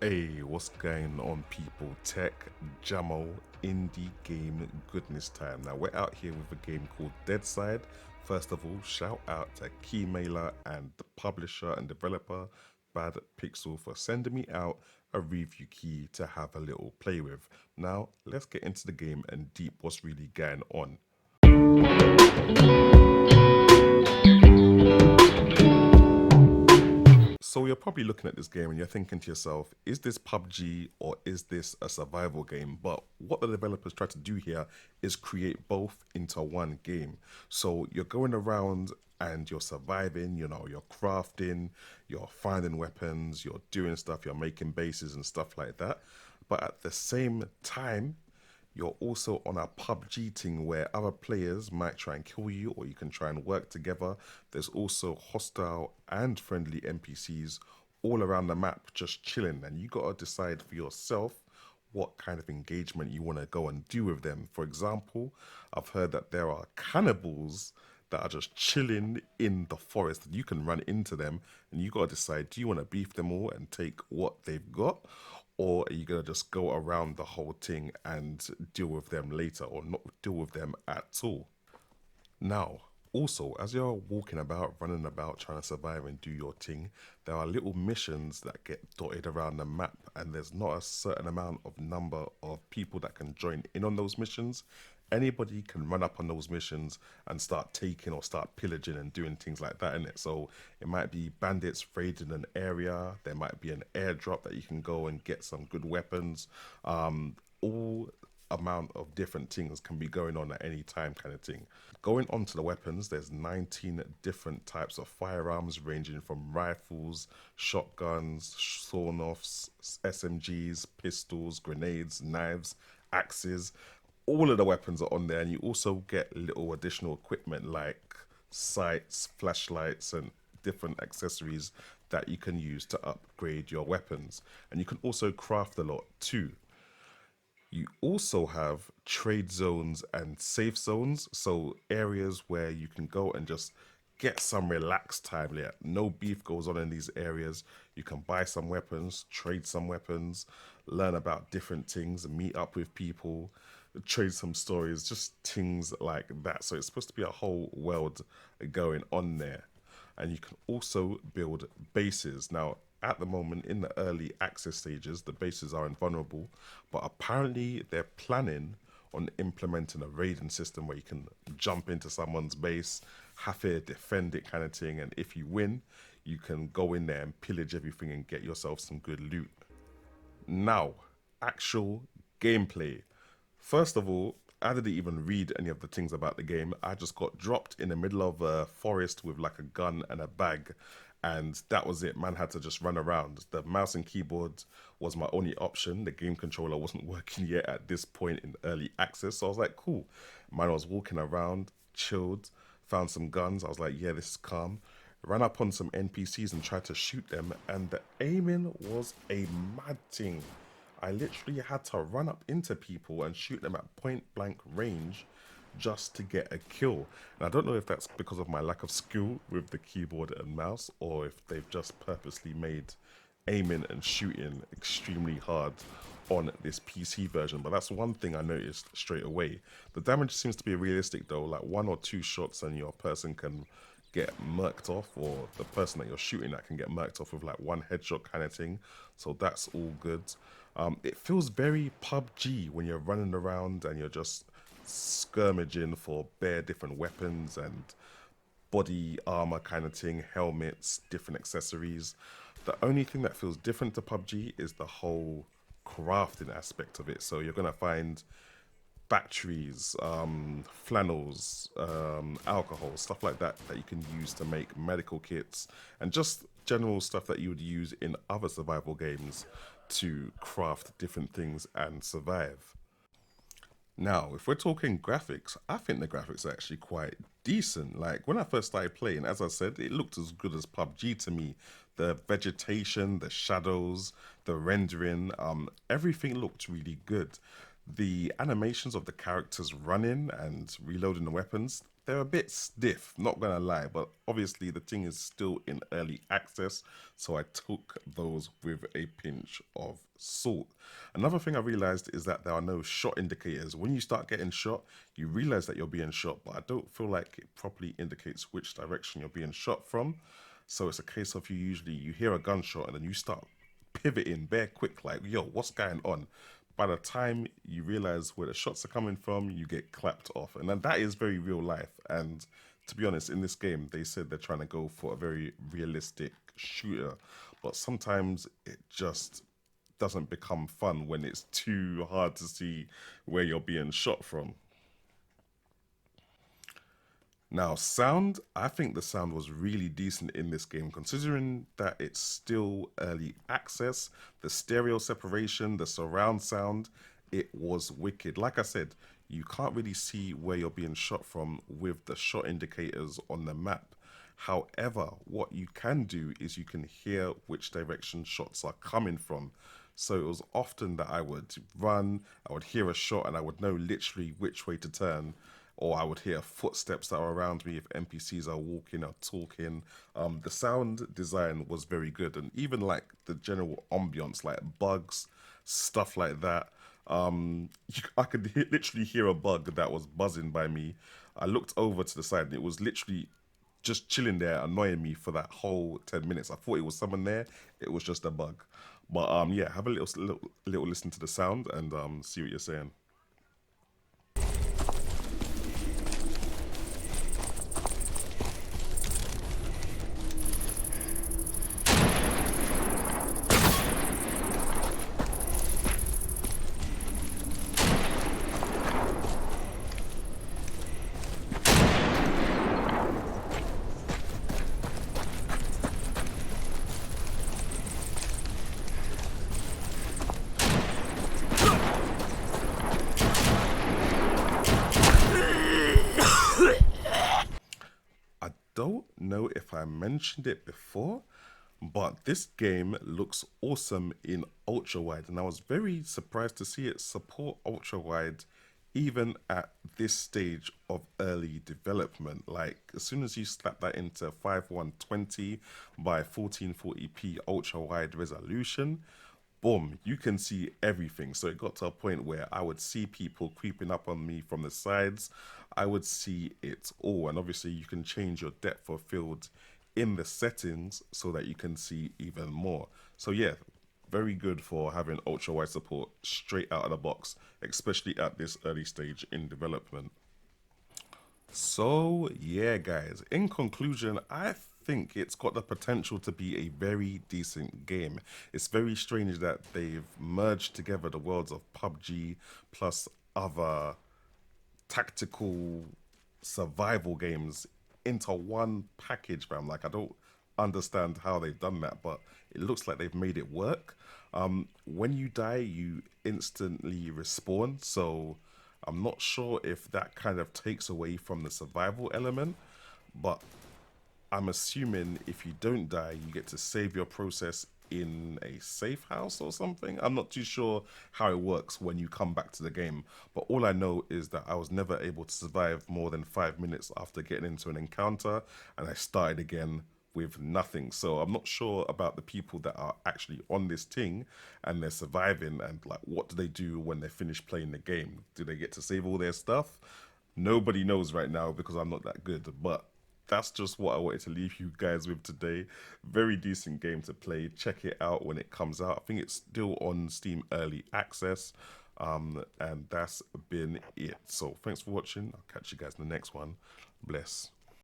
Hey, what's going on, people? Tech, Jamo, indie game goodness time. Now, we're out here with a game called Deadside. First of all, shout out to Keymailer and the publisher and developer, Bad Pixel, for sending me out a review key to have a little play with. Now, let's get into the game and deep what's really going on. So you're probably looking at this game and you're thinking to yourself, is this PUBG or is this a survival game? But what the developers try to do here is create both into one game. So you're going around and you're surviving, you're crafting, you're finding weapons, you're doing stuff, you're making bases and stuff like that. But at the same time, you're also on a PUBG thing where other players might try and kill you, or you can try and work together. There's also hostile and friendly NPCs all around the map just chilling, and you gotta decide for yourself what kind of engagement you want to go and do with them. For example, I've heard that there are cannibals that are just chilling in the forest. You can run into them and you gotta decide, do you want to beef them all and take what they've got? Or are you gonna just go around the whole thing and deal with them later or not deal with them at all? Now, also, as you're walking about, running about, trying to survive and do your thing, there are little missions that get dotted around the map, and there's not a certain amount of number of people that can join in on those missions. Anybody can run up on those missions and start taking or start pillaging and doing things like that in it. So it might be bandits raiding an area, there might be an airdrop that you can go and get some good weapons. All amount of different things can be going on at any time, kind of thing. Going on to the weapons, there's 19 different types of firearms ranging from rifles, shotguns, sawn-offs, SMGs, pistols, grenades, knives, axes. All of the weapons are on there, and you also get little additional equipment like sights, flashlights, and different accessories that you can use to upgrade your weapons. And you can also craft a lot too. You also have trade zones and safe zones, so areas where you can go and just get some relaxed time there. No beef goes on in these areas. You can buy some weapons, trade some weapons, learn about different things, meet up with people, trade some stories, just things like that. So it's supposed to be a whole world going on there. And you can also build bases. Now, at the moment, in the early access stages, the bases are invulnerable, but apparently they're planning on implementing a raiding system where you can jump into someone's base, have to defend it, kind of thing. And if you win, you can go in there and pillage everything and get yourself some good loot. Now, actual gameplay. First of all, I didn't even read any of the things about the game. I just got dropped in the middle of a forest with like a gun and a bag, and that was it. Man had to just run around. The mouse and keyboard was my only option. The game controller wasn't working yet at this point in early access, so I was like, cool. Man, I was walking around, chilled, found some guns. I was like, yeah, this is calm. Ran up on some NPCs and tried to shoot them, and the aiming was a mad thing. I literally had to run up into people and shoot them at point blank range just to get a kill. And I don't know if that's because of my lack of skill with the keyboard and mouse, or if they've just purposely made aiming and shooting extremely hard on this PC version. But that's one thing I noticed straight away. The damage seems to be realistic though, like one or two shots and your person can get murked off, or the person that you're shooting at can get murked off with like one headshot kind of thing. So that's all good. It feels very PUBG when you're running around and you're just skirmaging for bare different weapons and body armor kind of thing, helmets, different accessories. The only thing that feels different to PUBG is the whole crafting aspect of it. So you're gonna find batteries, flannels, alcohol, stuff like that that you can use to make medical kits and just general stuff that you would use in other survival games to craft different things and survive. Now, if we're talking graphics, I think the graphics are actually quite decent. Like when I first started playing, as I said, it looked as good as PUBG to me. The vegetation, the shadows, the rendering, everything looked really good. The animations of the characters running and reloading the weapons, they're a bit stiff, not gonna lie, but obviously the thing is still in early access, so I took those with a pinch of salt. Another thing I realized is that there are no shot indicators. When you start getting shot, you realize that you're being shot, but I don't feel like it properly indicates which direction you're being shot from. So it's a case of you hear a gunshot and then you start pivoting bare quick, like, yo, what's going on? By the time you realize where the shots are coming from, you get clapped off. And then that is very real life. And to be honest, in this game, they said they're trying to go for a very realistic shooter. But sometimes it just doesn't become fun when it's too hard to see where you're being shot from. Now, sound, I think the sound was really decent in this game, considering that it's still early access. The stereo separation, the surround sound, it was wicked. Like I said, you can't really see where you're being shot from with the shot indicators on the map. However, what you can do is you can hear which direction shots are coming from. So it was often that I would run, I would hear a shot, and I would know literally which way to turn, or I would hear footsteps that are around me if NPCs are walking or talking. The sound design was very good, and even like the general ambience, like bugs, stuff like that. I could literally hear a bug that was buzzing by me. I looked over to the side, and it was literally just chilling there, annoying me for that whole 10 minutes. I thought it was someone there. It was just a bug. But yeah, have a little listen to the sound and see what you're saying. I don't know if I mentioned it before, but this game looks awesome in ultra wide, and I was very surprised to see it support ultra wide even at this stage of early development. Like, as soon as you slap that into 5120 by 1440p ultra wide resolution, boom, you can see everything. So it got to a point where I would see people creeping up on me from the sides. I would see it all. And obviously, you can change your depth of field in the settings so that you can see even more. So, yeah, very good for having ultra wide support straight out of the box, especially at this early stage in development. So, yeah, guys, in conclusion, I think it's got the potential to be a very decent game. It's very strange that they've merged together the worlds of PUBG plus other tactical survival games into one package, fam. Like, I don't understand how they've done that, but it looks like they've made it work. When you die, you instantly respawn, so I'm not sure if that kind of takes away from the survival element, but I'm assuming if you don't die, you get to save your process in a safe house or something. I'm not too sure how it works when you come back to the game, but all I know is that I was never able to survive more than 5 minutes after getting into an encounter, and I started again with nothing. So I'm not sure about the people that are actually on this thing and they're surviving, and like, what do they do when they finish playing the game? Do they get to save all their stuff? Nobody knows right now because I'm not that good, but that's just what I wanted to leave you guys with today. Very decent game to play. Check it out when it comes out. I think it's still on Steam Early Access. And that's been it. So thanks for watching. I'll catch you guys in the next one. Bless.